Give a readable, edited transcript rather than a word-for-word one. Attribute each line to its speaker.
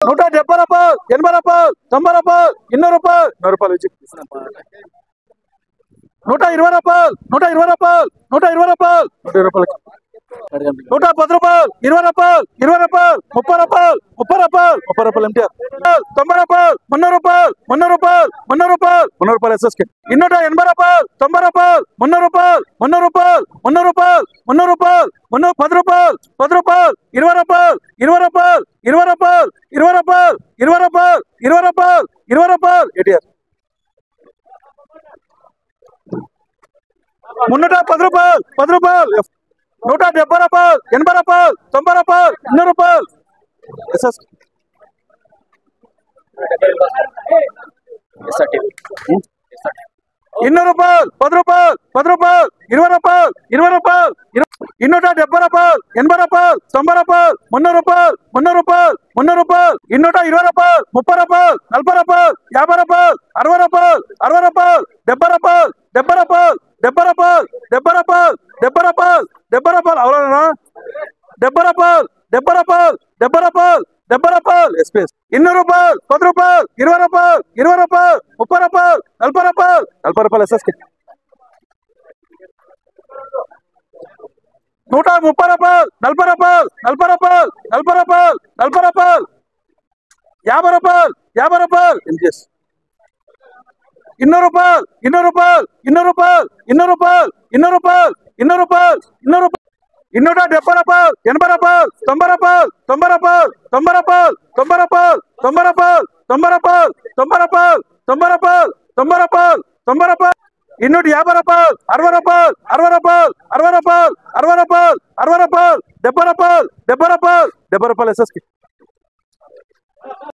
Speaker 1: 170 రూపాయలు 80 రూపాయలు 90 రూపాయలు 200 రూపాయలు 120 రూపాయలు 120 రూపాయలు 120 రూపాయలు 110 రూపాయలు 20 రూపాయలు 20 రూపాయలు 30 రూపాయలు 30 రూపాయలు 30 రూపాయలు ఎంటీఆర్ 90 రూపాయలు 300 రూపాయలు 300 రూపాయలు 300 రూపాయలు 300 రూపాయలు ఎస్ఎస్కే 280 రూపాయలు 90 రూపాయలు 300 రూపాయలు 300 రూపాయలు 300 రూపాయలు 300 రూపాయలు 10 రూపాయలు 10 రూపాయలు 20 రూపాయలు 20 రూపాయలు 20 రూపాయలు 20 రూపాయలు 20 రూపాయలు 20 రూపాయలు 20 రూపాయలు ఏటీఆర్ 310 రూపాయలు 10 రూపాయలు 170 రూపాయలు 80 రూపాయలు 90 రూపాయలు 200 రూపాయలు ఎస్ఎస్ 200 రూపాయలు 10 రూపాయలు 10 రూపాయలు 20 రూపాయలు 20 రూపాయలు 270 రూపాయలు 80 రూపాయలు 90 రూపాయలు 300 రూపాయలు 300 రూపాయలు 300 రూపాయలు 220 రూపాయలు 30 రూపాయలు 40 రూపాయలు 50 రూపాయలు 60 రూపాయలు 60 రూపాయలు 70 రూపాయలు 70 రూపాయలు 70 రూపాయలు 70 రూపాయలు 70 రూపాయలు 70 రూపాయలు అవునా 70 రూపాయలు 70 రూపాయలు 70 రూపాయలు 70 రూపాయలు ఎస్పీఎస్ 200 రూపాయలు 10 రూపాయలు 20 రూపాయలు 20 రూపాయలు 30 రూపాయలు 40 రూపాయలు 40 రూపాయలు ఎస్ఎస్కే 130 రూపాయలు 40 రూపాయలు 40 రూపాయలు 40 రూపాయలు 40 రూపాయలు 50 రూపాయలు 50 రూపాయలు ఎంజిఎస్ 200 రూపాయలు 200 రూపాయలు 200 రూపాయలు 200 రూపాయలు 200 రూపాయలు 200 రూపాయలు 200 రూపాయలు 270 రూపాయలు 80 రూపాయలు 90 రూపాయలు 90 రూపాయలు 90 రూపాయలు 90 రూపాయలు 90 రూపాయలు 90 రూపాయలు 90 రూపాయలు 90 రూపాయలు 90 రూపాయలు 90 రూపాయలు 250 రూపాయలు 60 రూపాయలు 60 రూపాయలు 60 రూపాయలు 60 రూపాయలు 60 రూపాయలు 70 రూపాయలు 70 రూపాయలు 70 రూపాయలు ఎస్ఎస్కి